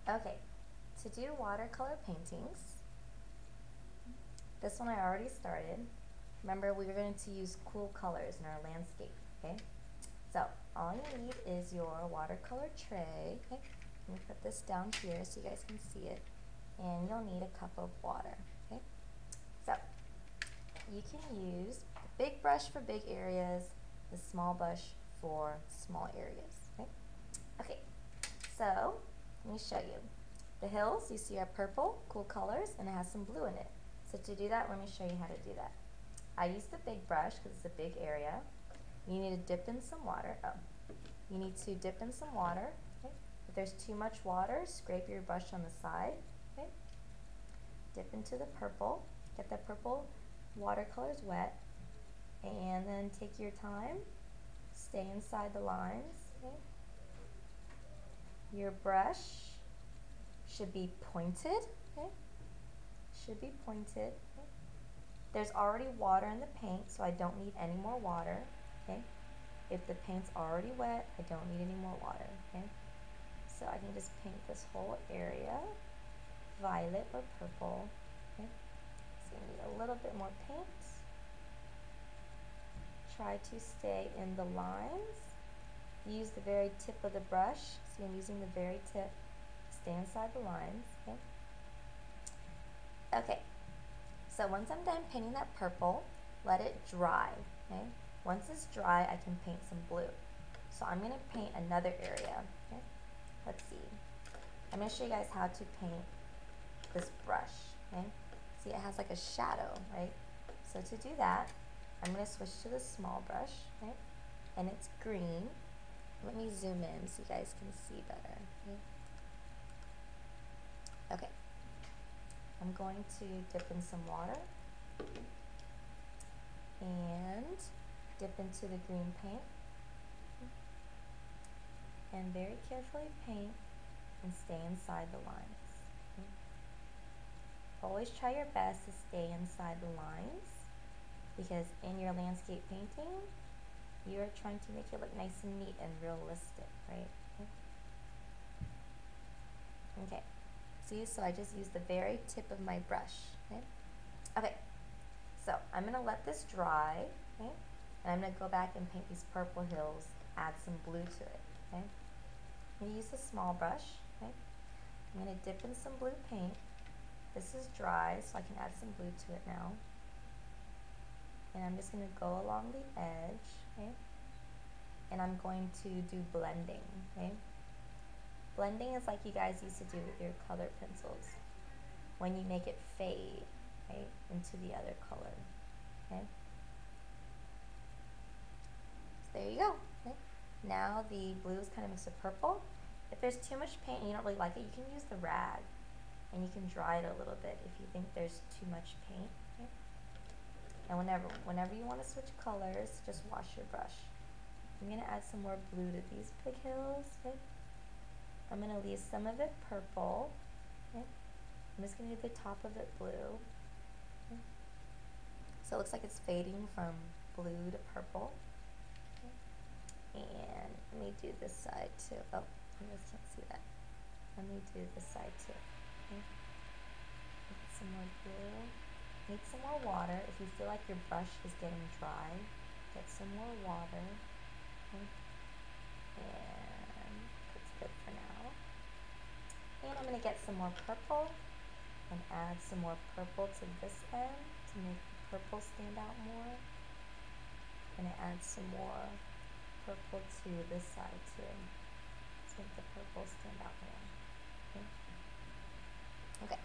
Okay, to do watercolor paintings, this one I already started. Remember, we were going to use cool colors in our landscape, okay? So, all you need is your watercolor tray, okay? Let me put this down here so you guys can see it. And you'll need a cup of water, okay? So, you can use the big brush for big areas, the small brush for small areas, okay? Okay, so, let me show you. The hills, you see, are purple, cool colors, and it has some blue in it. So to do that, let me show you how to do that. I use the big brush because it's a big area. You need to dip in some water. You need to dip in some water. Okay? If there's too much water, scrape your brush on the side. Okay? Dip into the purple. Get the purple watercolors wet. And then take your time. Stay inside the lines. Okay? Your brush should be pointed. Okay? Should be pointed. Okay? There's already water in the paint, so I don't need any more water. Okay? If the paint's already wet, I don't need any more water. Okay? So I can just paint this whole area violet or purple. Okay? So I need a little bit more paint. Try to stay in the lines. Use the very tip of the brush. See, I'm using the very tip. Stay inside the lines. Okay? Okay. So once I'm done painting that purple, let it dry. Okay? Once it's dry, I can paint some blue. So I'm going to paint another area. Okay? Let's see. I'm going to show you guys how to paint this brush. Okay? See, it has like a shadow, right? So to do that, I'm going to switch to the small brush. Okay? And it's green. Let me zoom in so you guys can see better. Okay? Okay. I'm going to dip in some water and dip into the green paint and very carefully paint and stay inside the lines. Okay? Always try your best to stay inside the lines because in your landscape painting you are trying to make it look nice and neat and realistic, right? Okay. See, so I just used the very tip of my brush. Okay? Okay, so I'm going to let this dry, okay? And I'm going to go back and paint these purple hills, add some blue to it, okay? I'm going to use a small brush, okay? I'm going to dip in some blue paint. This is dry, so I can add some blue to it now. And I'm just going to go along the edge, okay? And I'm going to do blending, okay? Blending is like you guys used to do with your color pencils when you make it fade, right, into the other color, okay? So there you go, okay? Now the blue is kind of mixed with purple. If there's too much paint and you don't really like it, you can use the rag and you can dry it a little bit if you think there's too much paint, okay? And whenever you want to switch colors, just wash your brush. I'm going to add some more blue to these big hills, okay? I'm going to leave some of it purple. Okay? I'm just going to do the top of it blue. Okay? So it looks like it's fading from blue to purple. Okay? And let me do this side too. Oh, you guys can't see that. Let me do this side too. Okay? Get some more blue. Need some more water. If you feel like your brush is getting dry, get some more water. Okay? And that's good for now. And I'm going to get some more purple and add some more purple to this end to make the purple stand out more. I'm going to add some more purple to this side too to make the purple stand out more. Okay, okay.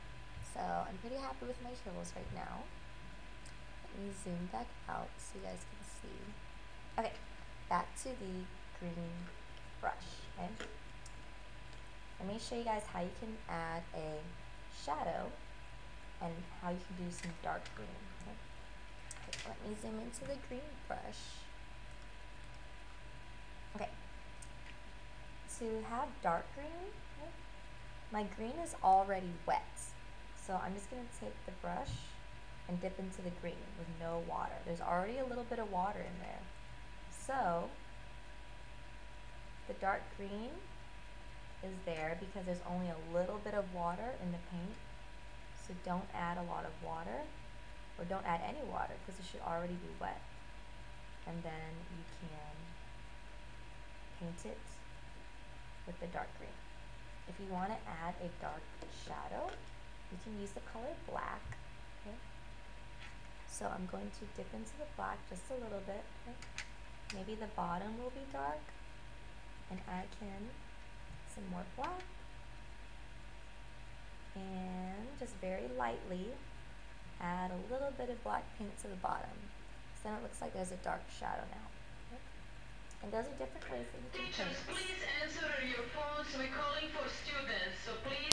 So I'm pretty happy with my hills right now. Let me zoom back out so you guys can see. Okay, back to the green brush. Okay. Let me show you guys how you can add a shadow and how you can do some dark green. Okay? Okay, let me zoom into the green brush. Okay, to have dark green, okay, my green is already wet. So I'm just going to take the brush and dip into the green with no water. There's already a little bit of water in there. So the dark green is there because there's only a little bit of water in the paint. So don't add a lot of water, or don't add any water because it should already be wet. And then you can paint it with the dark green. If you want to add a dark shadow, you can use the color black. Okay. So I'm going to dip into the black just a little bit. Okay. Maybe the bottom will be dark, and add in some more black, and just very lightly add a little bit of black paint to the bottom. So then it looks like there's a dark shadow now. Okay. And those are different ways that you can paint. Teachers, please answer your phones. We're calling for students, so please